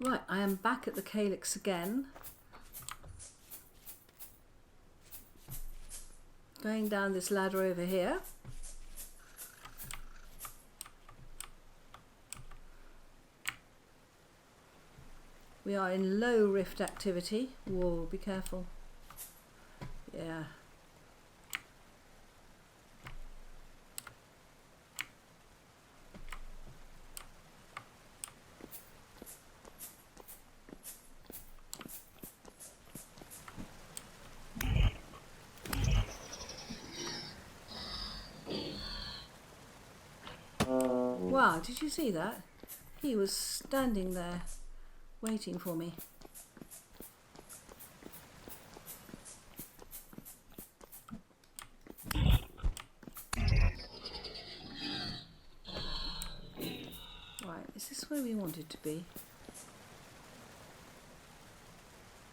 Right, I am back at the calyx again. Going down this ladder over here. We are in low rift activity. Whoa, be careful. Yeah. Wow, did you see that? He was standing there waiting for me. Right, is this where we wanted to be?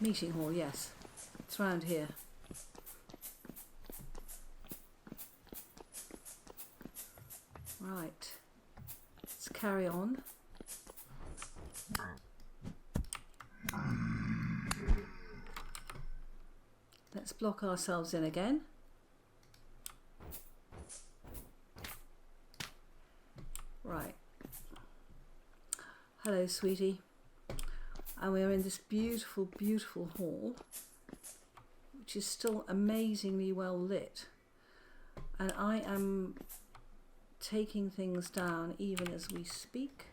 Meeting hall, yes. It's round here. Right. Let's carry on. Let's block ourselves in again. Right. Hello, sweetie. And we're in this beautiful, beautiful hall, which is still amazingly well lit. And I am taking things down even as we speak.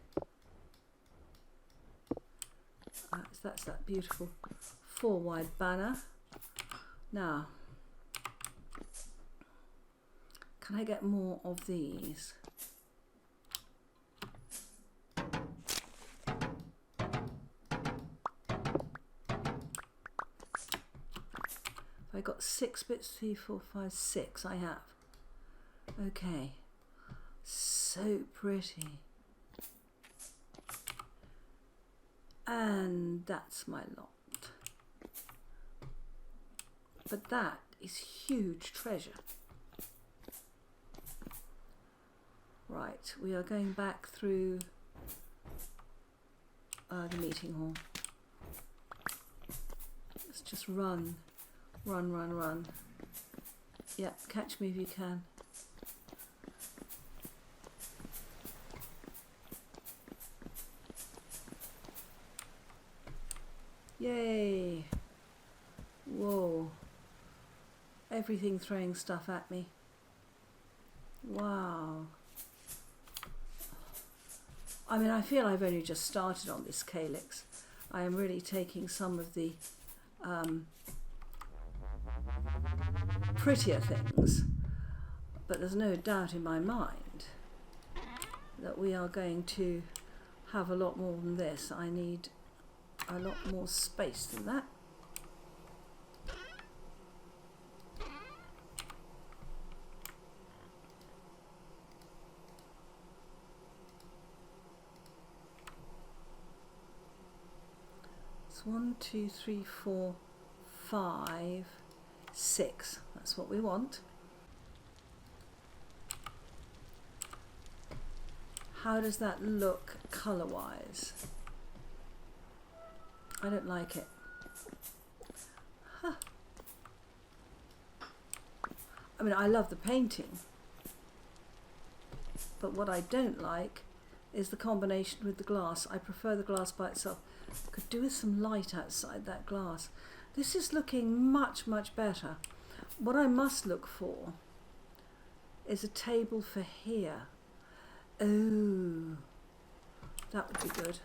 That's that beautiful 4-wide banner. Now, can I get more of these? I got 6 bits, 3, 4, 5, 6. I have. Okay. So pretty. And that's my lot. But that is huge treasure. Right, we are going back through the meeting hall. Let's just run. Run, run, run. Yeah, catch me if you can. Yay! Whoa. Everything throwing stuff at me. Wow. I mean, I feel I've only just started on this calyx. I am really taking some of the prettier things, but there's no doubt in my mind that we are going to have a lot more than this. I need a lot more space than that. It's 1, 2, 3, 4, 5, 6. That's what we want. How does that look colour-wise? I don't like it. Huh. I mean, I love the painting, but what I don't like is the combination with the glass. I prefer the glass by itself. Could do with some light outside that glass. This is looking much, much better. What I must look for is a table for here. Oh, that would be good.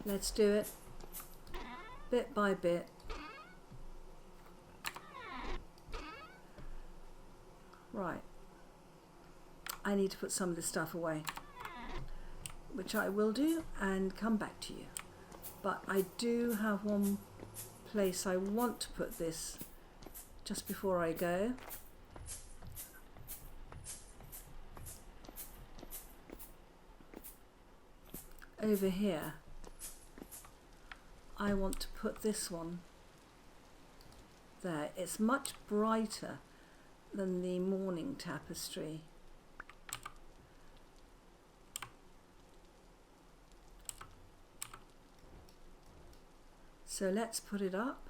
Let's do it bit by bit. Right. I need to put some of this stuff away, which I will do and come back to you. But I do have one place I want to put this just before I go. Over here, I want to put this one there. It's much brighter than the morning tapestry. So let's put it up.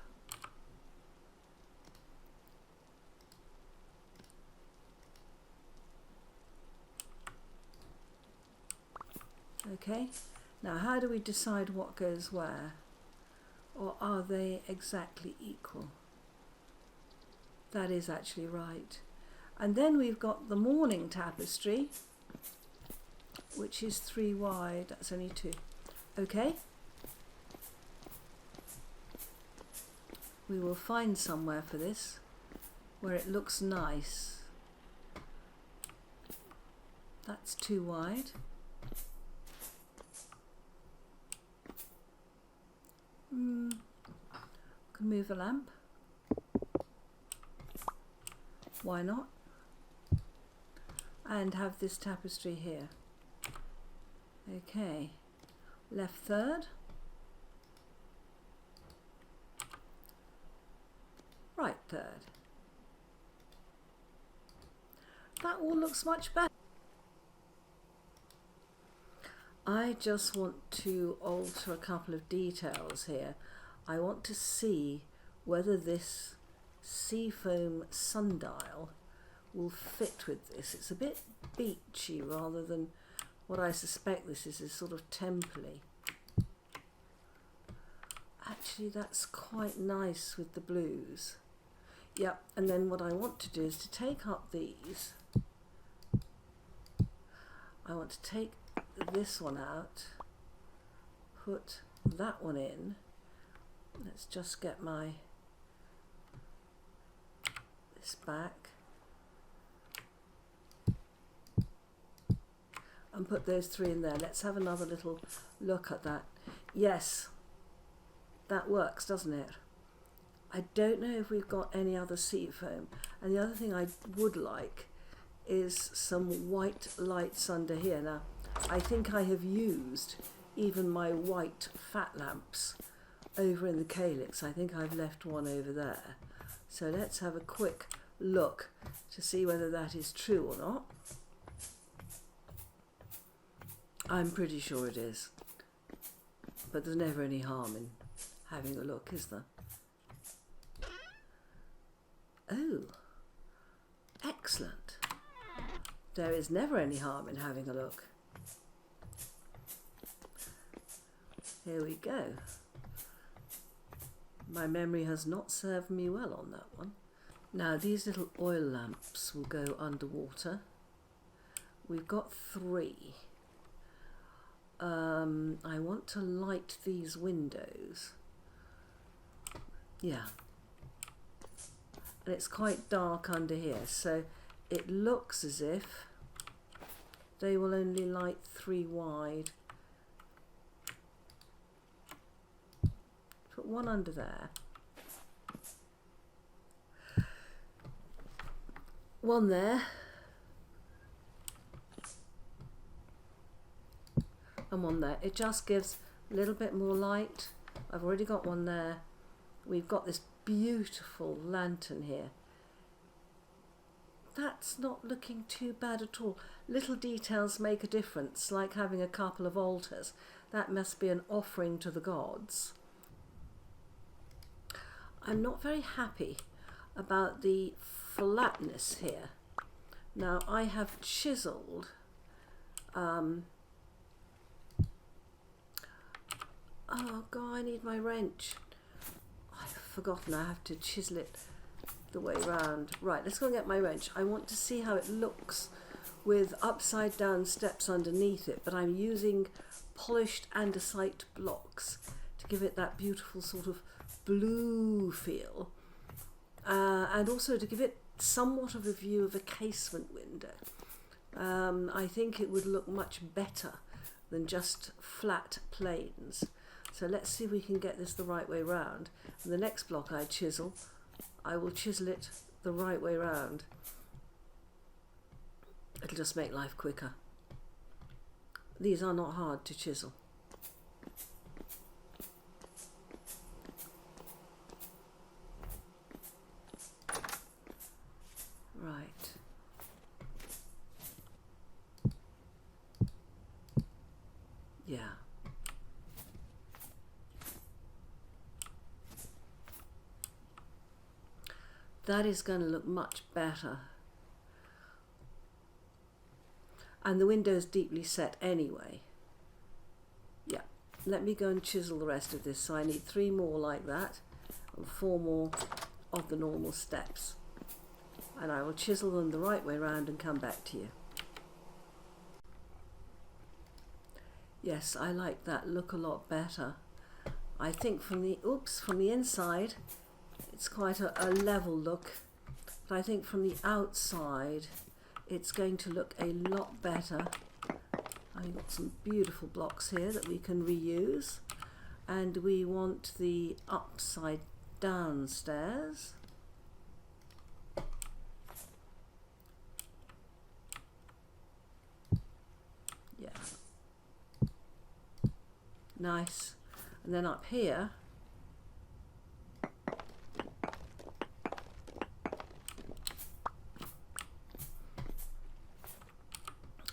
Okay, now how do we decide what goes where? Or are they exactly equal? That is actually right. And then we've got the morning tapestry, which is 3 wide. That's only 2. Okay. We will find somewhere for this where it looks nice. That's 2 wide. Can move the lamp. Why not? And have this tapestry here. Okay, left third, right third. That all looks much better. I just want to alter a couple of details here. I want to see whether this seafoam sundial will fit with this. It's a bit beachy rather than what I suspect this is sort of templey. Actually, that's quite nice with the blues. Yep, and then what I want to do is to take up these. I want to take this one out, put that one in. Let's just get this back and put those 3 in there. Let's have another little look at that. Yes, that works, doesn't it? I don't know if we've got any other seafoam. And the other thing I would like is some white lights under here. Now, I think I have used even my white fat lamps over in the calyx. I think I've left one over there. So let's have a quick look to see whether that is true or not. I'm pretty sure it is. But there's never any harm in having a look, is there? Oh, excellent. There is never any harm in having a look. Here we go. My memory has not served me well on that one. Now these little oil lamps will go underwater. We've got 3. I want to light these windows. Yeah. And it's quite dark under here, so it looks as if they will only light 3 wide. Put one under there. One there. And one there. It just gives a little bit more light. I've already got one there. We've got this beautiful lantern here. That's not looking too bad at all. Little details make a difference, like having a couple of altars. That must be an offering to the gods. I'm not very happy about the flatness here. Now I have chiselled oh god, I need my wrench. I've forgotten I have to chisel it the way round. Right, let's go and get my wrench. I want to see how it looks with upside down steps underneath it, but I'm using polished andesite blocks to give it that beautiful sort of blue feel, and also to give it somewhat of a view of a casement window. I think it would look much better than just flat planes. So let's see if we can get this the right way round. And the next block I chisel, I will chisel it the right way round. It'll just make life quicker. These are not hard to chisel. Right. Yeah. That is going to look much better. And the window is deeply set anyway. Yeah, let me go and chisel the rest of this. So I need 3 more like that and 4 more of the normal steps. And I will chisel them the right way around and come back to you. Yes, I like that look a lot better. I think from the inside it's quite a level look, but I think from the outside it's going to look a lot better. I've got some beautiful blocks here that we can reuse, and we want the upside down stairs. Yeah, nice. And then up here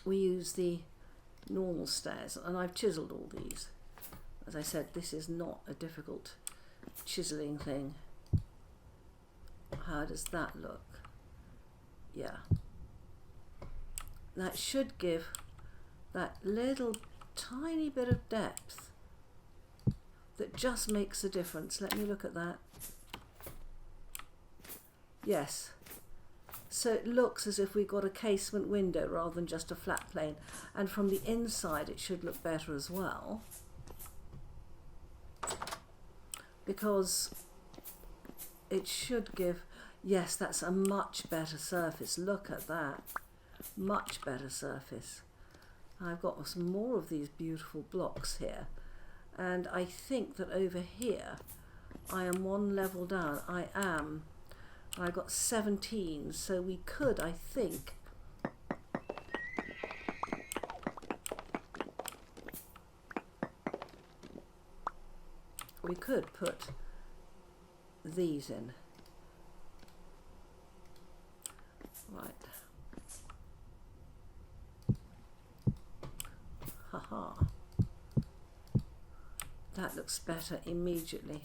we use the normal stairs, and I've chiseled all these. As I said, this is not a difficult chiseling thing. How does that look? Yeah, that should give that little tiny bit of depth that just makes a difference. Let me look at that. Yes, so it looks as if we've got a casement window rather than just a flat plane, and from the inside it should look better as well, because it should give, yes, that's a much better surface. Look at that, much better surface. I've got some more of these beautiful blocks here, and I think that over here I am 1 level down. I got 17, so we could, I think, we could put these in. Right. Haha. That looks better immediately.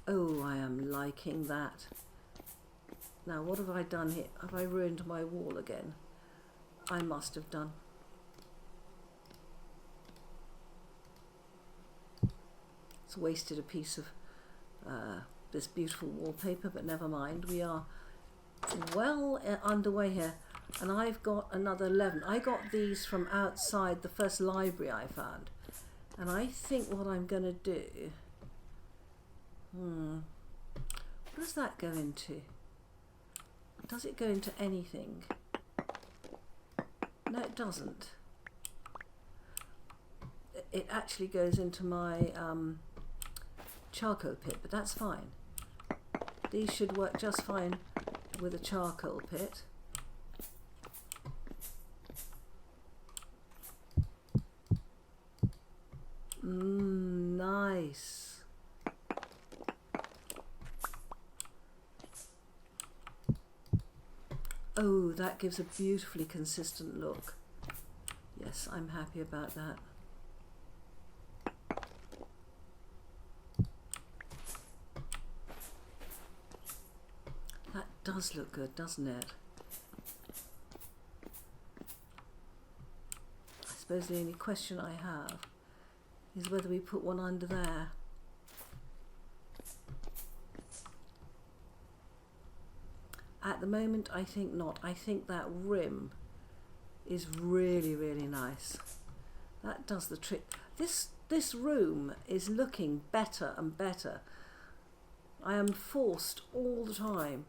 Oh, I am liking that. Now, what have I done here? Have I ruined my wall again? I must have done. It's wasted a piece of this beautiful wallpaper, but never mind. We are well underway here, and I've got another 11. I got these from outside the first library I found, and I think what I'm going to do, what does that go into? Does it go into anything? No, it doesn't. It actually goes into my charcoal pit, but that's fine. These should work just fine with a charcoal pit. Nice. Oh, that gives a beautifully consistent look. Yes, I'm happy about that. That does look good, doesn't it? I suppose the only question I have is whether we put one under there. At the moment, I think not. I think that rim is really, really nice. That does the trick. This room is looking better and better. I am forced all the time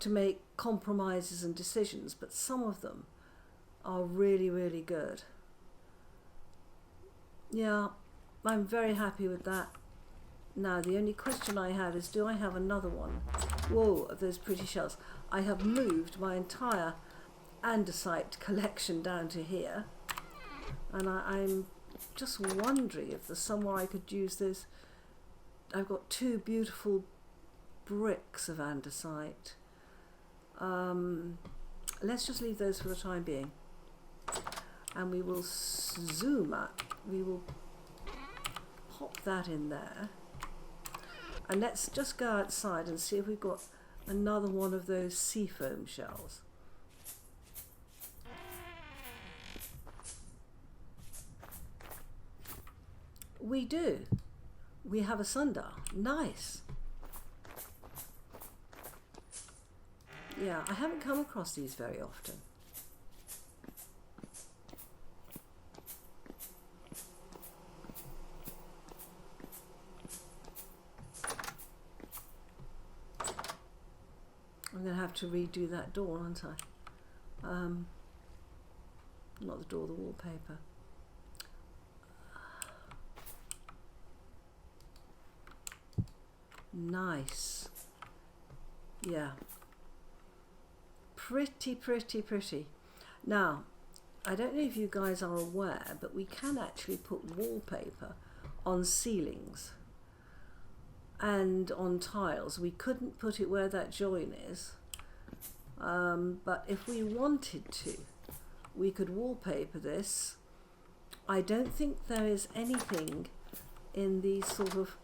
to make compromises and decisions, but some of them are really, really good. Yeah, I'm very happy with that. Now, the only question I have is, do I have another one? Whoa, of those pretty shells. I have moved my entire andesite collection down to here, and I'm just wondering if there's somewhere I could use this. I've got 2 beautiful bricks of andesite. Let's just leave those for the time being, and we will zoom up. We will pop that in there, and let's just go outside and see if we've got Another one of those seafoam shells. We do. We have a sundial. Nice. Yeah, I haven't come across these very often. I'm going to have to redo that door, aren't I? Not the door, the wallpaper. Nice. Yeah. Pretty, pretty, pretty. Now, I don't know if you guys are aware, but we can actually put wallpaper on ceilings and on tiles. We couldn't put it where that join is, but if we wanted to, we could wallpaper this. I don't think there is anything in the sort of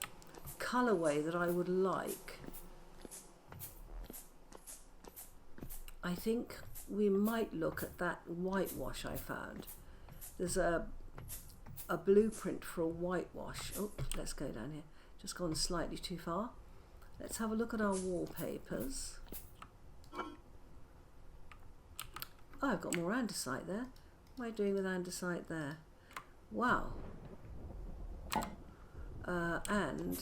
colourway that I would like. I think we might look at that whitewash I found. There's a blueprint for a whitewash. Oh, let's go down here. Just gone slightly too far. Let's have a look at our wallpapers. Oh, I've got more andesite there. What am I doing with andesite there? Wow. And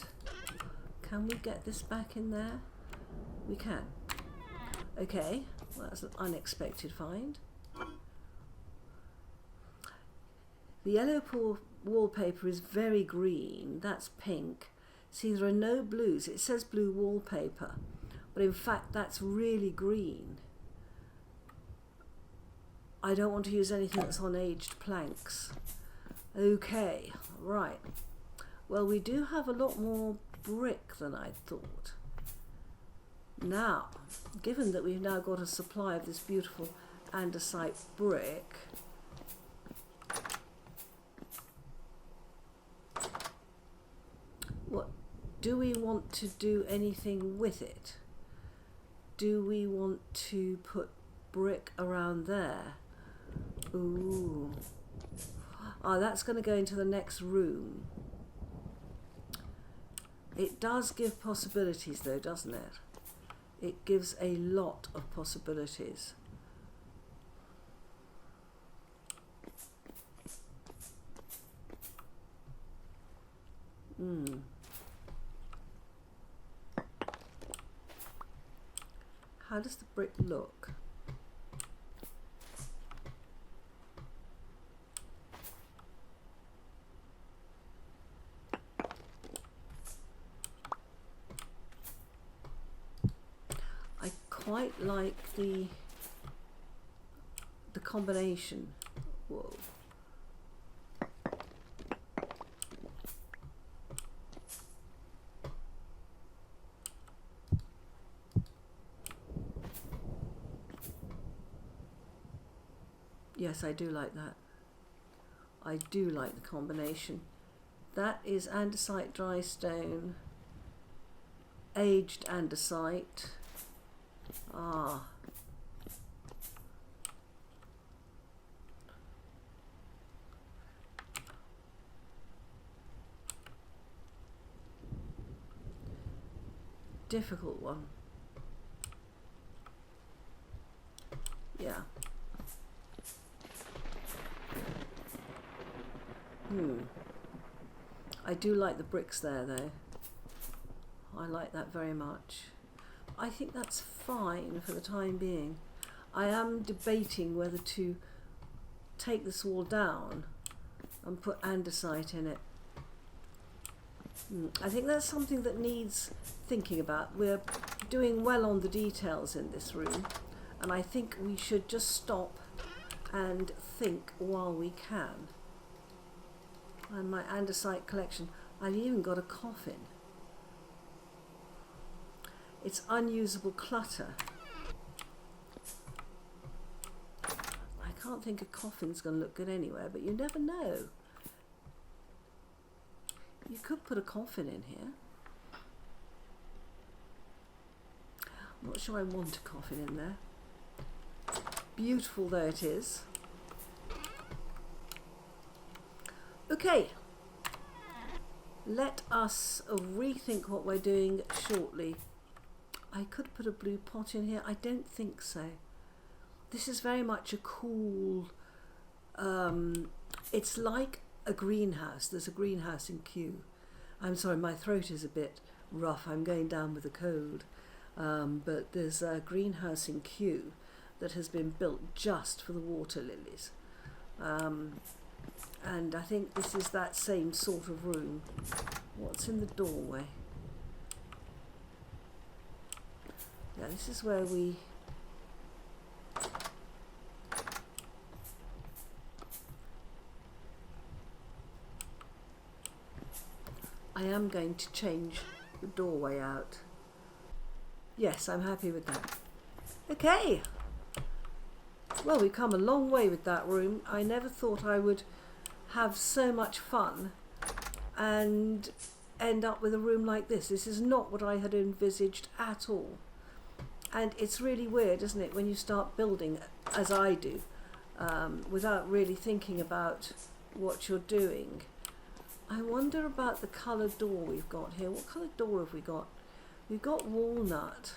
can we get this back in there? We can. Okay, well, that's an unexpected find. The yellow wallpaper is very green. That's pink. See, there are no blues. It says blue wallpaper, but in fact that's really green. I don't want to use anything that's on aged planks. Okay, right. Well, we do have a lot more brick than I thought. Now, given that we've now got a supply of this beautiful andesite brick, what do we want to do anything with it? Do we want to put brick around there? Ooh. Oh, that's going to go into the next room. It does give possibilities though, doesn't it? It gives a lot of possibilities. How does the brick look? I quite like the combination. Whoa. Yes, I do like that. I do like the combination. That is andesite dry stone, aged andesite. Ah. Difficult one. Yeah. I do like the bricks there though. I like that very much. I think that's fine for the time being. I am debating whether to take this wall down and put andesite in it. I think that's something that needs thinking about. We're doing well on the details in this room, and I think we should just stop and think while we can. And my andesite collection, I've even got a coffin. It's unusable clutter. I can't think a coffin's going to look good anywhere, but you never know. You could put a coffin in here. Not sure I want a coffin in there. Beautiful though it is. Okay. Let us rethink what we're doing shortly. I could put a blue pot in here. I don't think so. This is very much a cool, it's like a greenhouse. There's a greenhouse in Kew. I'm sorry, my throat is a bit rough. I'm going down with a cold. But there's a greenhouse in Kew that has been built just for the water lilies. And I think this is that same sort of room. What's in the doorway? Yeah, this is where we... I am going to change the doorway out. Yes, I'm happy with that. Okay. Well, we've come a long way with that room. I never thought I would have so much fun and end up with a room like this. This is not what I had envisaged at all. And it's really weird, isn't it, when you start building, as I do, without really thinking about what you're doing. I wonder about the coloured door we've got here. What coloured door have we got? We've got walnut.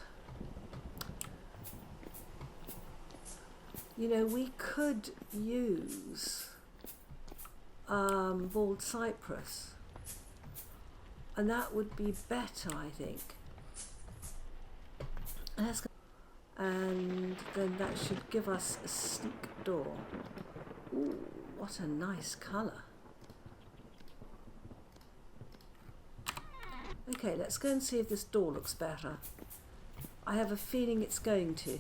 You know, we could use bald cypress, and that would be better, I think. And then that should give us a sleek door. Ooh, what a nice colour. Okay, let's go and see if this door looks better. I have a feeling it's going to.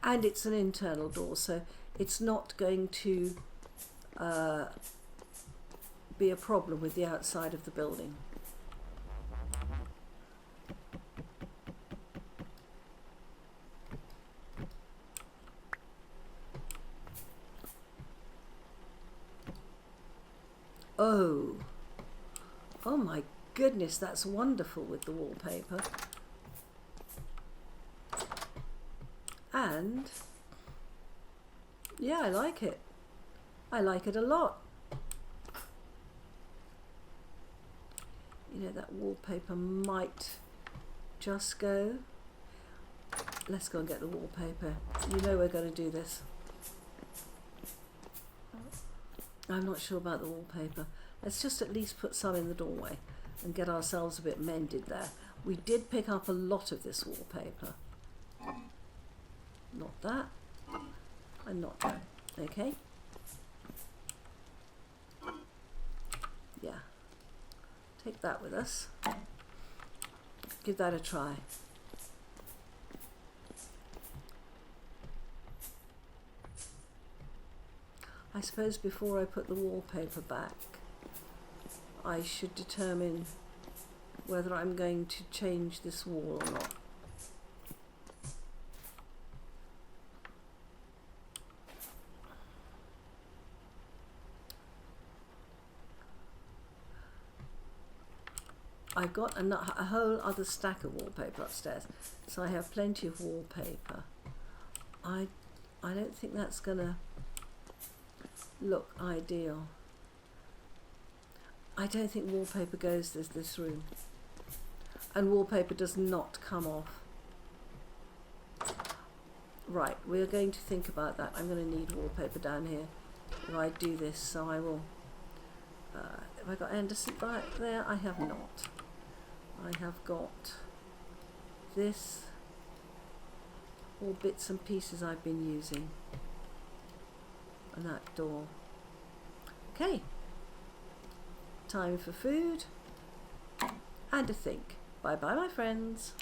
And it's an internal door, so it's not going to be a problem with the outside of the building. Oh my goodness, that's wonderful with the wallpaper. And yeah, I like it. I like it a lot. You know, that wallpaper might just go. Let's go and get the wallpaper. You know we're going to do this. I'm not sure about the wallpaper. Let's just at least put some in the doorway and get ourselves a bit mended there. We did pick up a lot of this wallpaper. Not that, and not that. Okay. Yeah. Take that with us. Give that a try. I suppose before I put the wallpaper back, I should determine whether I'm going to change this wall or not. I've got a whole other stack of wallpaper upstairs, so I have plenty of wallpaper. I don't think that's gonna look ideal. I don't think wallpaper goes with this room, and wallpaper does not come off. Right, we're going to think about that. I'm going to need wallpaper down here if I do this, so I will. Have I got Anderson back there? I have not. I have got this, all bits and pieces I've been using, and that door. Okay, time for food and a think. Bye bye, my friends.